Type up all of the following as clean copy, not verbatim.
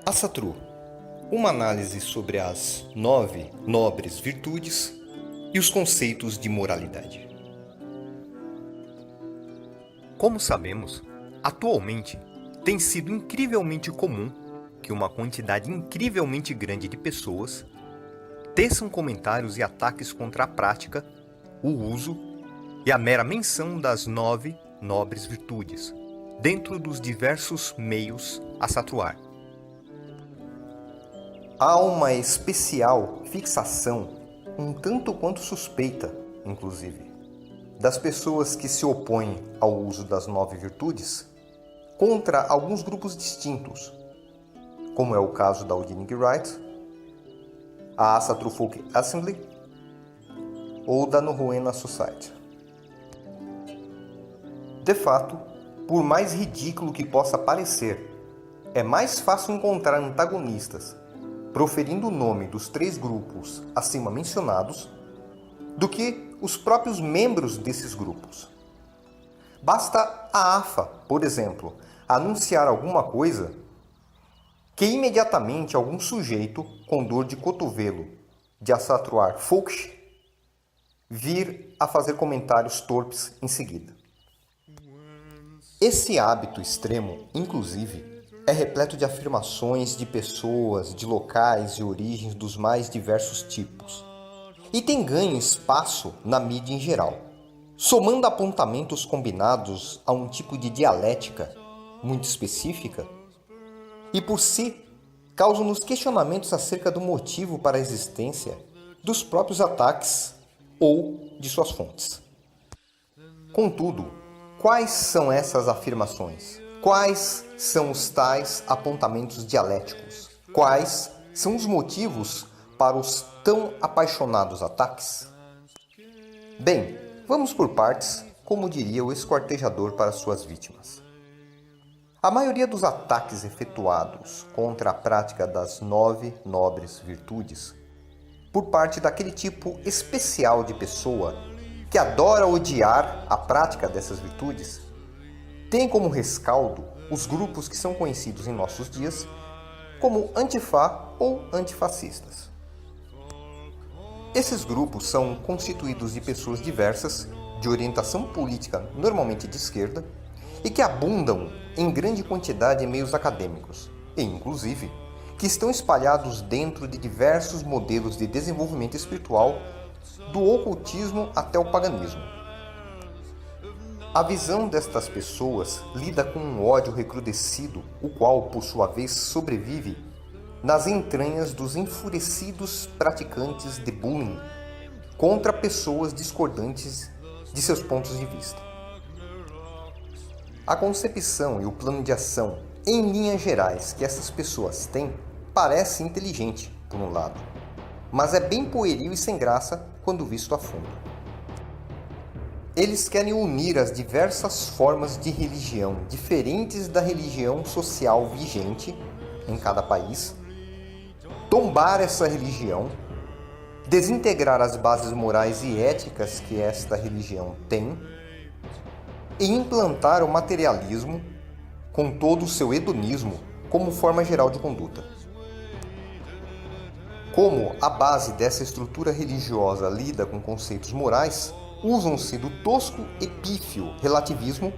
Asatru, uma análise sobre as 9 nobres virtudes e os conceitos de moralidade. Como sabemos, atualmente tem sido incrivelmente comum que uma quantidade incrivelmente grande de pessoas teçam comentários e ataques contra a prática, o uso e a mera menção das 9 nobres virtudes, dentro dos diversos meios a satruar. Há uma especial fixação, um tanto quanto suspeita, inclusive, das pessoas que se opõem ao uso das 9 virtudes contra alguns grupos distintos, como é o caso da Odinic Rite, a Asatru Folk Assembly ou da Noruena Society. De fato, por mais ridículo que possa parecer, é mais fácil encontrar antagonistas proferindo o nome dos 3 grupos acima mencionados do que os próprios membros desses grupos. Basta a AFA, por exemplo, anunciar alguma coisa que imediatamente algum sujeito com dor de cotovelo de assatruar Folksh vir a fazer comentários torpes em seguida. Esse hábito extremo, inclusive, é repleto de afirmações de pessoas, de locais e origens dos mais diversos tipos, e tem ganho espaço na mídia em geral, somando apontamentos combinados a um tipo de dialética muito específica, e por si causam-nos questionamentos acerca do motivo para a existência dos próprios ataques ou de suas fontes. Contudo, quais são essas afirmações? Quais são os tais apontamentos dialéticos? Quais são os motivos para os tão apaixonados ataques? Bem, vamos por partes, como diria o esquartejador para suas vítimas. A maioria dos ataques efetuados contra a prática das 9 nobres virtudes, por parte daquele tipo especial de pessoa que adora odiar a prática dessas virtudes, tem como rescaldo os grupos que são conhecidos em nossos dias como antifa ou antifascistas. Esses grupos são constituídos de pessoas diversas, de orientação política normalmente de esquerda, e que abundam em grande quantidade em meios acadêmicos, e inclusive que estão espalhados dentro de diversos modelos de desenvolvimento espiritual, do ocultismo até o paganismo. A visão destas pessoas lida com um ódio recrudescido, o qual, por sua vez, sobrevive nas entranhas dos enfurecidos praticantes de bullying contra pessoas discordantes de seus pontos de vista. A concepção e o plano de ação, em linhas gerais, que essas pessoas têm, parece inteligente, por um lado, mas é bem pueril e sem graça quando visto a fundo. Eles querem unir as diversas formas de religião diferentes da religião social vigente em cada país, tombar essa religião, desintegrar as bases morais e éticas que esta religião tem e implantar o materialismo com todo o seu hedonismo como forma geral de conduta. Como a base dessa estrutura religiosa lida com conceitos morais, usam-se do tosco e pífio relativismo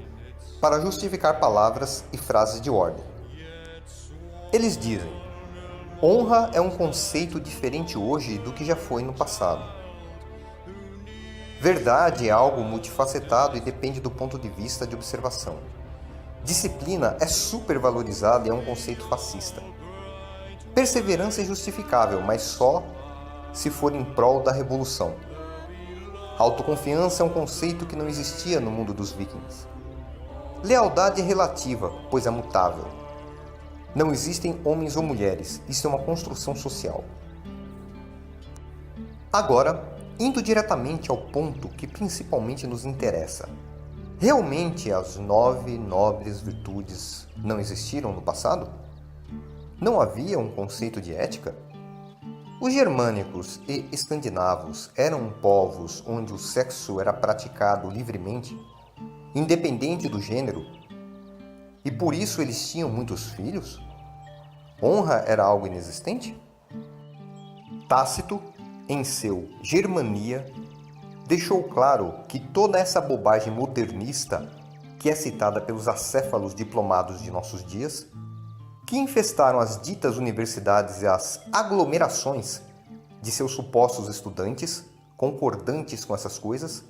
para justificar palavras e frases de ordem. Eles dizem: honra é um conceito diferente hoje do que já foi no passado. Verdade é algo multifacetado e depende do ponto de vista de observação. Disciplina é supervalorizada e é um conceito fascista. Perseverança é justificável, mas só se for em prol da revolução. Autoconfiança é um conceito que não existia no mundo dos vikings. Lealdade é relativa, pois é mutável. Não existem homens ou mulheres, isso é uma construção social. Agora, indo diretamente ao ponto que principalmente nos interessa. Realmente as 9 nobres virtudes não existiram no passado? Não havia um conceito de ética? Os germânicos e escandinavos eram povos onde o sexo era praticado livremente, independente do gênero, e por isso eles tinham muitos filhos? Honra era algo inexistente? Tácito, em seu Germania, deixou claro que toda essa bobagem modernista, que é citada pelos acéfalos diplomados de nossos dias, que infestaram as ditas universidades e as aglomerações de seus supostos estudantes, concordantes com essas coisas,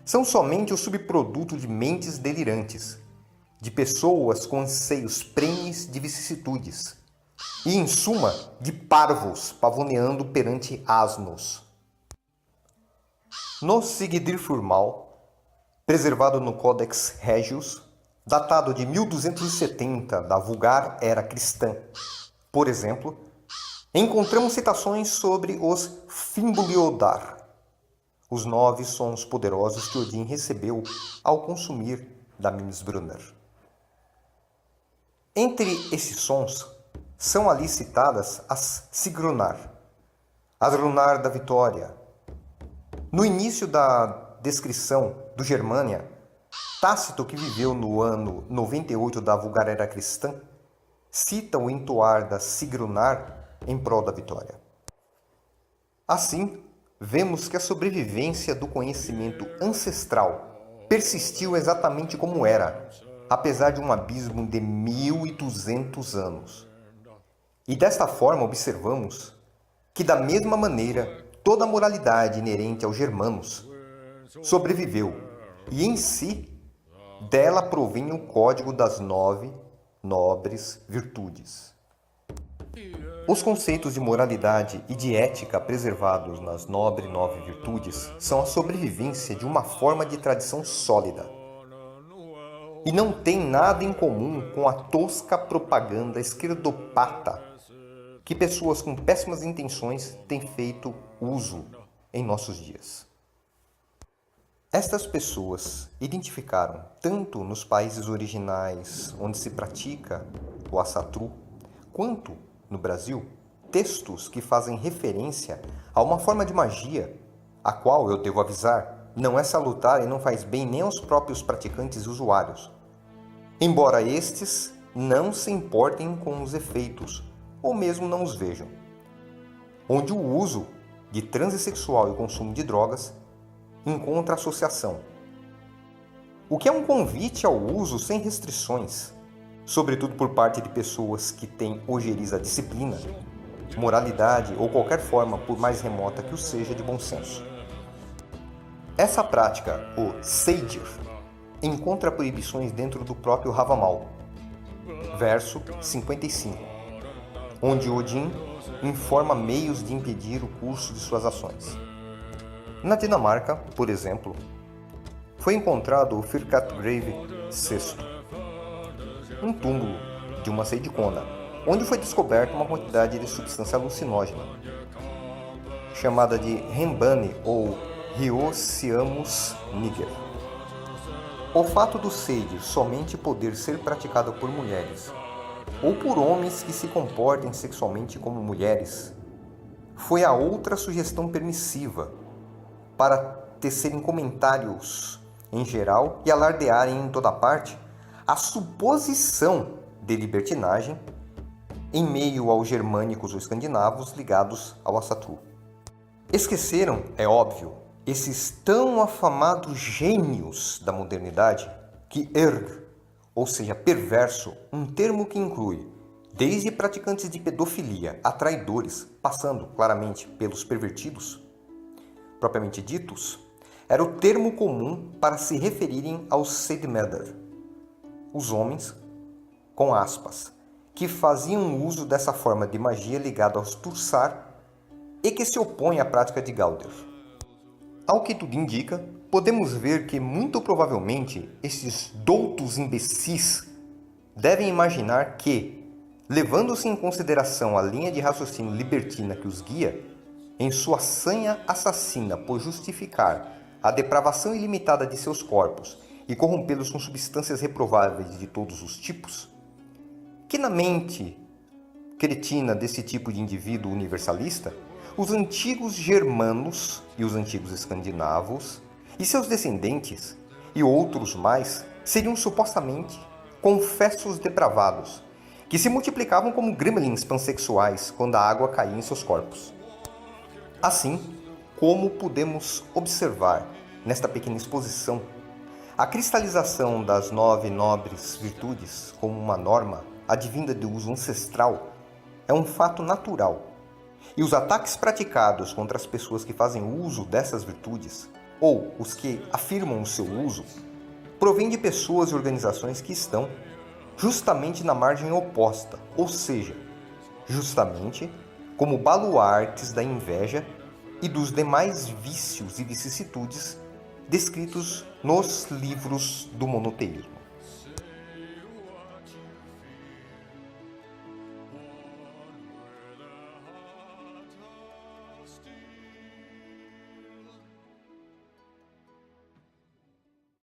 são somente o subproduto de mentes delirantes, de pessoas com anseios prenhes de vicissitudes, e, em suma, de parvos pavoneando perante asnos. No Seguidir Formal, preservado no Codex Regius, datado de 1270 da vulgar era cristã, por exemplo, encontramos citações sobre os Fimbuliodar, os 9 sons poderosos que Odin recebeu ao consumir da Mimsbrunner. Entre esses sons, são ali citadas as Sigrunar, as Runar da Vitória. No início da descrição do Germânia, Tácito, que viveu no ano 98 da vulgar era cristã, cita o entoar da Sigrunar em prol da vitória. Assim, vemos que a sobrevivência do conhecimento ancestral persistiu exatamente como era, apesar de um abismo de 1200 anos. E desta forma observamos que, da mesma maneira, toda a moralidade inerente aos germanos sobreviveu, e em si, dela provém o código das 9 nobres virtudes. Os conceitos de moralidade e de ética preservados nas nove virtudes são a sobrevivência de uma forma de tradição sólida e não têm nada em comum com a tosca propaganda esquerdopata que pessoas com péssimas intenções têm feito uso em nossos dias. Estas pessoas identificaram, tanto nos países originais onde se pratica o assatru, quanto no Brasil, textos que fazem referência a uma forma de magia, a qual, eu devo avisar, não é salutar e não faz bem nem aos próprios praticantes e usuários, embora estes não se importem com os efeitos, ou mesmo não os vejam, onde o uso de transe sexual e o consumo de drogas encontra associação, o que é um convite ao uso sem restrições, sobretudo por parte de pessoas que têm ojeriza à disciplina, moralidade ou qualquer forma, por mais remota que o seja, de bom senso. Essa prática, o Seidir, encontra proibições dentro do próprio Havamal, verso 55, onde Odin informa meios de impedir o curso de suas ações. Na Dinamarca, por exemplo, foi encontrado o Firkatgrave VI, um túmulo de uma seidicona, onde foi descoberta uma quantidade de substância alucinógena, chamada de Rembane ou Rioceamus niger. O fato do seidir somente poder ser praticado por mulheres, ou por homens que se comportem sexualmente como mulheres, foi a outra sugestão permissiva para tecerem comentários em geral e alardearem em toda parte a suposição de libertinagem em meio aos germânicos ou escandinavos ligados ao assatru. Esqueceram, é óbvio, esses tão afamados gênios da modernidade que erg, ou seja, perverso, um termo que inclui desde praticantes de pedofilia a traidores, passando claramente pelos pervertidos, propriamente ditos, era o termo comum para se referirem aos Seidmeder, os homens, com aspas, que faziam uso dessa forma de magia ligada aos Tursar e que se opõem à prática de Gauder. Ao que tudo indica, podemos ver que muito provavelmente esses doutos imbecis devem imaginar que, levando-se em consideração a linha de raciocínio libertina que os guia, em sua sanha assassina por justificar a depravação ilimitada de seus corpos e corrompê-los com substâncias reprováveis de todos os tipos, que na mente cretina desse tipo de indivíduo universalista, os antigos germanos e os antigos escandinavos e seus descendentes e outros mais seriam supostamente confessos depravados, que se multiplicavam como gremlins pansexuais quando a água caía em seus corpos. Assim, como podemos observar nesta pequena exposição, a cristalização das 9 nobres virtudes como uma norma advinda do uso ancestral é um fato natural, e os ataques praticados contra as pessoas que fazem uso dessas virtudes, ou os que afirmam o seu uso, provém de pessoas e organizações que estão justamente na margem oposta, ou seja, justamente como baluartes da inveja e dos demais vícios e vicissitudes descritos nos livros do monoteísmo.